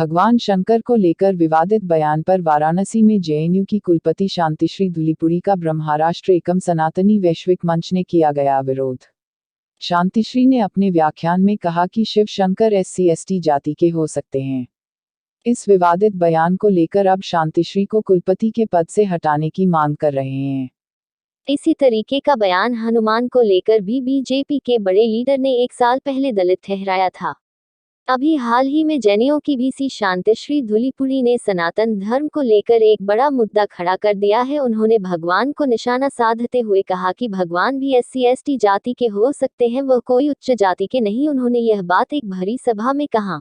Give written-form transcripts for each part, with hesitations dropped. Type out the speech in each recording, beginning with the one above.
भगवान शंकर को लेकर विवादित बयान पर वाराणसी में जेएनयू की कुलपति शांतिश्री धुलीपुड़ी का ब्रह्मराष्ट्र एकम सनातनी वैश्विक मंच ने किया गया विरोध। शांतिश्री ने अपने व्याख्यान में कहा कि शिव शंकर SC/ST जाति के हो सकते हैं। इस विवादित बयान को लेकर अब शांतिश्री को कुलपति के पद से हटाने की मांग कर रहे हैं। इसी तरीके का बयान हनुमान को लेकर भी बीजेपी के बड़े लीडर ने 1 साल पहले दलित ठहराया था। अभी हाल ही में जेएनयू की VC शांतिश्री धुलीपुड़ी ने सनातन धर्म को लेकर एक बड़ा मुद्दा खड़ा कर दिया है। उन्होंने भगवान को निशाना साधते हुए कहा कि भगवान भी SC/ST जाति के हो सकते हैं, वह कोई उच्च जाति के नहीं। उन्होंने यह बात एक भरी सभा में कहा।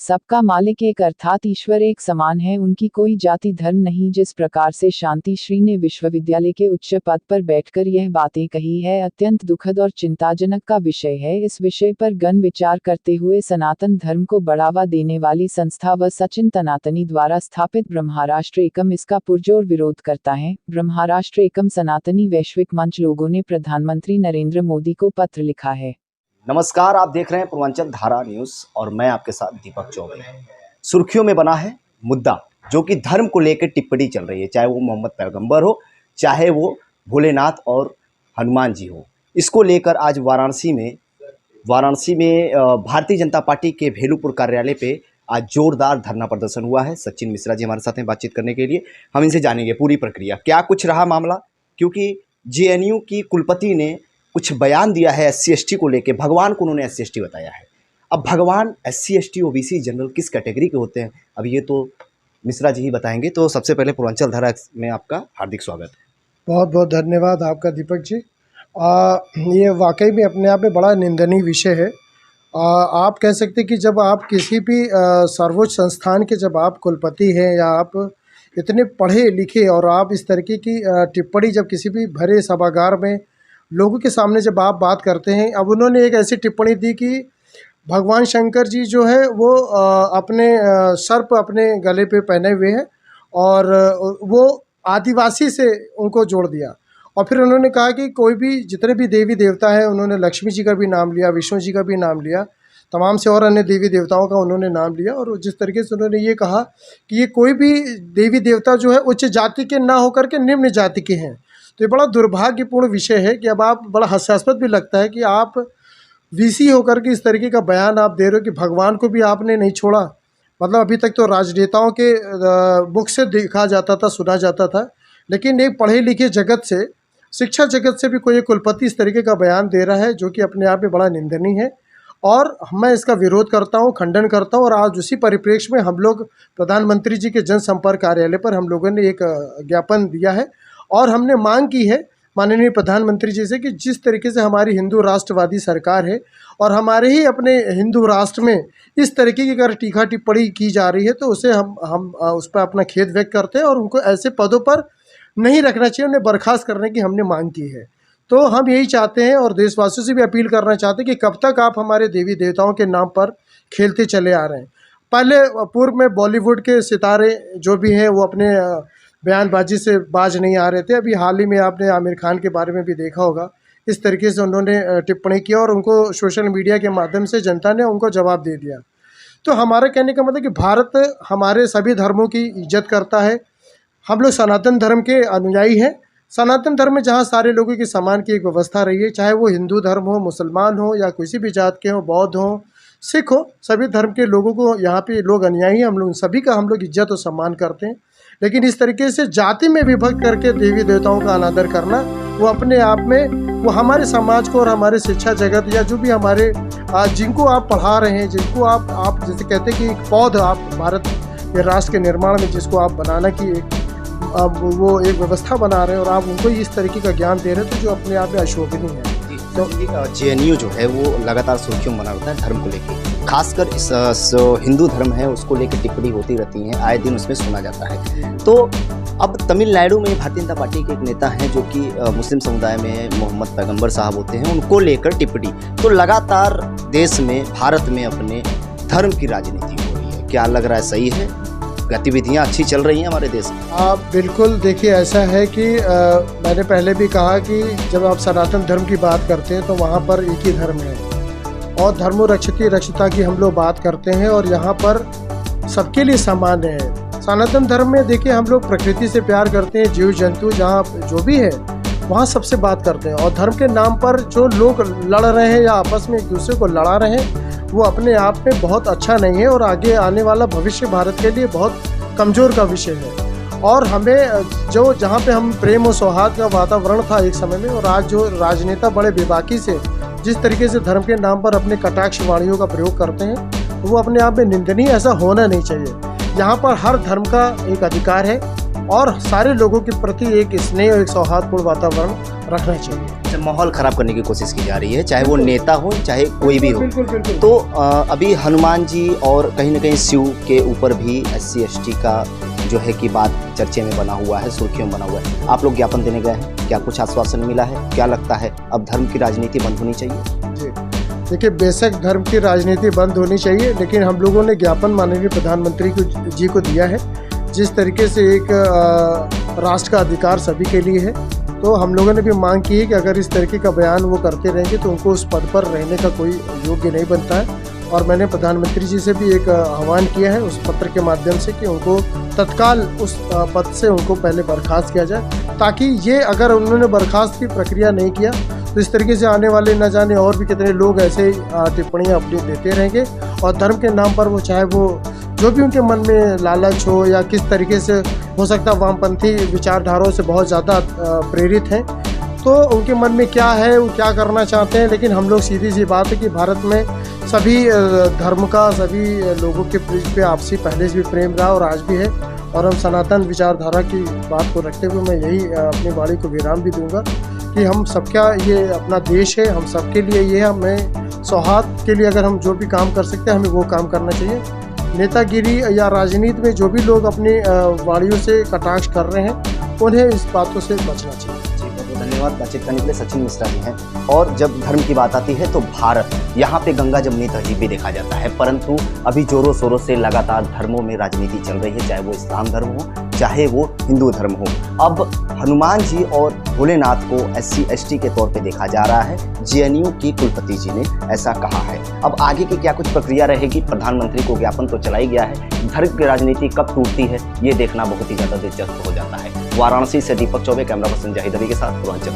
सबका मालिक एक अर्थात ईश्वर एक समान है, उनकी कोई जाति धर्म नहीं। जिस प्रकार से शांतिश्री ने विश्वविद्यालय के उच्च पद पर बैठकर यह बातें कही है, अत्यंत दुखद और चिंताजनक का विषय है। इस विषय पर गहन विचार करते हुए सनातन धर्म को बढ़ावा देने वाली संस्था व सचिन तनातनी द्वारा स्थापित ब्रह्मराष्ट्र एकम इसका पुरजोर विरोध करता है। ब्रह्मराष्ट्र एकम सनातनी वैश्विक मंच लोगों ने प्रधानमंत्री नरेंद्र मोदी को पत्र लिखा है। नमस्कार, आप देख रहे हैं पूर्वांचल धारा न्यूज़ और मैं आपके साथ दीपक चौबे। सुर्खियों में बना है मुद्दा जो कि धर्म को लेकर टिप्पणी चल रही है, चाहे वो मोहम्मद पैगंबर हो, चाहे वो भोलेनाथ और हनुमान जी हो। इसको लेकर आज वाराणसी में भारतीय जनता पार्टी के भेलूपुर कार्यालय पे आज जोरदार धरना प्रदर्शन हुआ है। सचिन मिश्रा जी हमारे साथ हैं बातचीत करने के लिए। हम इनसे जानेंगे पूरी प्रक्रिया, क्या कुछ रहा मामला, क्योंकि जेएनयू की कुलपति ने कुछ बयान दिया है SC/ST को लेके। भगवान को उन्होंने SC/ST बताया है। अब भगवान SC/ST OBC जनरल किस कैटेगरी के होते हैं, अब ये तो मिश्रा जी ही बताएंगे। तो सबसे पहले पूर्वांचल धारा में आपका हार्दिक स्वागत है। बहुत बहुत धन्यवाद आपका दीपक जी। ये वाकई में अपने आप में बड़ा निंदनीय विषय है। आप कह सकते हैं कि जब आप किसी भी सर्वोच्च संस्थान के जब आप कुलपति हैं या आप इतने पढ़े लिखे और आप इस तरीके की टिप्पणी जब किसी भी भरे सभागार में लोगों के सामने जब आप बात करते हैं। अब उन्होंने एक ऐसी टिप्पणी दी कि भगवान शंकर जी जो है वो अपने सर्प अपने गले पे पहने हुए हैं और वो आदिवासी से उनको जोड़ दिया। और फिर उन्होंने कहा कि कोई भी जितने भी देवी देवता हैं, उन्होंने लक्ष्मी जी का भी नाम लिया, विष्णु जी का भी नाम लिया, तमाम से और अन्य देवी देवताओं का उन्होंने नाम लिया। और जिस तरीके से उन्होंने ये कहा कि ये कोई भी देवी देवता जो है उच्च जाति के ना होकर के निम्न जाति के हैं। तो ये बड़ा दुर्भाग्यपूर्ण विषय है कि अब आप बड़ा हास्यास्पद भी लगता है कि आप VC होकर के इस तरीके का बयान आप दे रहे हो कि भगवान को भी आपने नहीं छोड़ा। मतलब अभी तक तो राजनेताओं के मुख से देखा जाता था, सुना जाता था, लेकिन एक पढ़े लिखे जगत से, शिक्षा जगत से भी कोई एक कुलपति इस तरीके का बयान दे रहा है जो कि अपने आप में बड़ा निंदनीय है। और मैं इसका विरोध करता हूँ, खंडन करता हूँ। और आज उसी परिप्रेक्ष्य में हम लोग प्रधानमंत्री जी के जनसंपर्क कार्यालय पर हम लोगों ने एक ज्ञापन दिया है और हमने मांग की है माननीय प्रधानमंत्री जी से कि जिस तरीके से हमारी हिंदू राष्ट्रवादी सरकार है और हमारे ही अपने हिंदू राष्ट्र में इस तरीके की अगर टीका टिप्पणी की जा रही है तो उसे हम उस पर अपना खेद व्यक्त करते हैं और उनको ऐसे पदों पर नहीं रखना चाहिए, उन्हें बर्खास्त करने की हमने मांग की है। तो हम यही चाहते हैं और देशवासियों से भी अपील करना चाहते हैं कि कब तक आप हमारे देवी देवताओं के नाम पर खेलते चले आ रहे हैं। पहले पूर्व में बॉलीवुड के सितारे जो भी हैं वो अपने बयानबाजी से बाज नहीं आ रहे थे। अभी हाल ही में आपने आमिर खान के बारे में भी देखा होगा, इस तरीके से उन्होंने टिप्पणी की और उनको सोशल मीडिया के माध्यम से जनता ने उनको जवाब दे दिया। तो हमारा कहने का मतलब कि भारत हमारे सभी धर्मों की इज्जत करता है। हम लोग सनातन धर्म के अनुयायी हैं। सनातन धर्म में जहाँ सारे लोगों की समान की एक व्यवस्था रही है, चाहे वो हिंदू धर्म हो, मुसलमान हो या किसी भी जात के हो, बौद्ध हो, सिख हो, सभी धर्म के लोगों को यहाँ पे लोग अनुयायी हैं। हम लोग सभी का हम लोग इज्जत और सम्मान करते हैं। लेकिन इस तरीके से जाति में विभक्त करके देवी देवताओं का अनादर करना, वो अपने आप में वो हमारे समाज को और हमारे शिक्षा जगत या जो भी हमारे जिनको आप पढ़ा रहे हैं, जिनको आप जैसे कहते हैं कि एक पौध आप भारत के राष्ट्र के निर्माण में जिसको आप बनाना की एक वो एक व्यवस्था बना रहे हैं और आप उनको इस तरीके का ज्ञान दे रहे थे जो अपने आप में अशोभनीय है। तो जेएनयू जो है वो लगातार सुर्खियों में बना रहता है धर्म को लेकर, खासकर इस हिंदू धर्म है उसको लेकर टिप्पणी होती रहती हैं, आए दिन उसमें सुना जाता है। तो अब तमिलनाडु में भारतीय जनता पार्टी के एक नेता हैं जो कि मुस्लिम समुदाय में मोहम्मद पैगंबर साहब होते हैं, उनको लेकर टिप्पणी। तो लगातार देश में, भारत में अपने धर्म की राजनीति हो रही है, क्या लग रहा है सही है? गतिविधियाँ अच्छी चल रही हैं हमारे देश में? आप बिल्कुल देखिए, ऐसा है कि मैंने पहले भी कहा कि जब आप सनातन धर्म की बात करते हैं तो वहाँ पर एक ही धर्म है और धर्मो रक्षति रक्षिता की हम लोग बात करते हैं। और यहाँ पर सबके लिए सामान्य है। सनातन धर्म में देखिए हम लोग प्रकृति से प्यार करते हैं, जीव जंतु जहाँ जो भी है वहाँ सबसे बात करते हैं। और धर्म के नाम पर जो लोग लड़ रहे हैं या आपस में एक दूसरे को लड़ा रहे हैं वो अपने आप में बहुत अच्छा नहीं है और आगे आने वाला भविष्य भारत के लिए बहुत कमज़ोर का विषय है। और हमें जो जहाँ पे हम प्रेम और सौहार्द का वातावरण था एक समय में, और आज जो राजनेता बड़े बेबाकी से जिस तरीके से धर्म के नाम पर अपने कटाक्ष वाणियों का प्रयोग करते हैं वो अपने आप में निंदनीय, ऐसा होना नहीं चाहिए। यहाँ पर हर धर्म का एक अधिकार है और सारे लोगों के प्रति एक स्नेह और एक सौहार्दपूर्ण वातावरण रखना चाहिए। माहौल खराब करने की कोशिश की जा रही है, चाहे वो नेता हो चाहे कोई भी हो। बिल्कुल बिल्कुल। तो अभी हनुमान जी और कहीं ना कहीं शिव के ऊपर भी SC ST का जो है कि बात चर्चे में बना हुआ है, सुर्खियों में बना हुआ है। आप लोग ज्ञापन देने गए हैं, क्या कुछ आश्वासन मिला है? क्या लगता है अब धर्म की राजनीति बंद होनी चाहिए? जी देखिए, बेशक धर्म की राजनीति बंद होनी चाहिए, लेकिन हम लोगों ने ज्ञापन माननीय प्रधानमंत्री जी को दिया है। जिस तरीके से एक राष्ट्र का अधिकार सभी के लिए है, तो हम लोगों ने भी मांग की है कि अगर इस तरीके का बयान वो करते रहेंगे तो उनको उस पद पर रहने का कोई योग्य नहीं बनता है। और मैंने प्रधानमंत्री जी से भी एक आह्वान किया है उस पत्र के माध्यम से कि उनको तत्काल उस पद से उनको पहले बर्खास्त किया जाए, ताकि ये अगर उन्होंने बर्खास्त की प्रक्रिया नहीं किया तो इस तरीके से आने वाले न जाने और भी कितने लोग ऐसे टिप्पणियाँ अपनी देते रहेंगे। और धर्म के नाम पर वो चाहे वो जो भी उनके मन में लालच हो या किस तरीके से हो सकता है वामपंथी विचारधाराओं से बहुत ज़्यादा प्रेरित हैं, तो उनके मन में क्या है, वो क्या करना चाहते हैं। लेकिन हम लोग सीधी सी बात है कि भारत में सभी धर्म का, सभी लोगों के बीच पे आपसी पहले से भी प्रेम रहा और आज भी है। और हम सनातन विचारधारा की बात को रखते हुए मैं यही अपनी वाणी को विराम भी दूंगा कि हम सबका ये अपना देश है, हम सबके लिए ये है। हमें सौहार्द के लिए अगर हम जो भी काम कर सकते हैं हमें वो काम करना चाहिए। नेतागिरी या राजनीति में जो भी लोग अपनी वाणियों से कटाक्ष कर रहे हैं उन्हें इस बातों से बचना चाहिए। धन्यवाद बातचीत करने के लिए। सचिन मिश्रा जी हैं। और जब धर्म की बात आती है तो भारत, यहाँ पे गंगा जमुनी तहजीब भी देखा जाता है, परंतु अभी जोरों शोरों से लगातार धर्मों में राजनीति चल रही है, चाहे वो इस्लाम धर्म हो चाहे वो हिंदू धर्म हो। अब हनुमान जी और भोलेनाथ को SC ST के तौर पे देखा जा रहा है। JNU की कुलपति जी ने ऐसा कहा है। अब आगे की क्या कुछ प्रक्रिया रहेगी? प्रधानमंत्री को ज्ञापन तो चला ही गया है, धर्म की राजनीति कब टूटती है ये देखना बहुत ही ज़्यादा दिलचस्प हो जाता है। वाराणसी से दीपक चौबे, कैमरा पर्सन जाहिद अली के साथ पूर्वांचल।